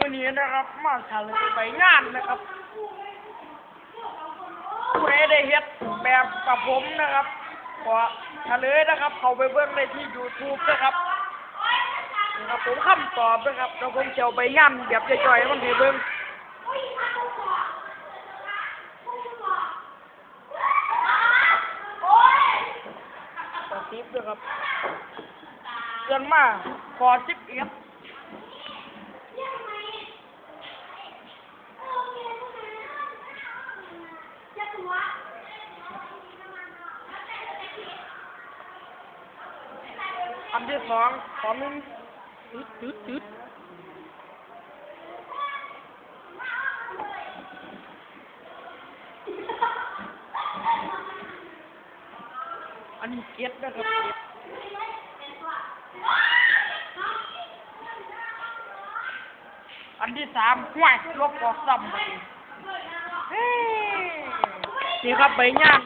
วันนี้นะครับมาเฉลยใบงานนะครับผู้ใดได้เฮ็ดแบบกับผมนะครับขอเฉลยนะครับเขาไปเบิ่งได้ที่ YouTube นะครับนะครับผมคำตอบนะครับแล้วผมจะเอาใบงานแบบจ่อยๆมันให้เบิ่งต่อทิปด้วยครับเกินมาขอ11อันที่สองขอ1จุดอันนี้เก็ดนะครับอันที่สามห้วยลบออกซ้ำนี่ครับใบงาน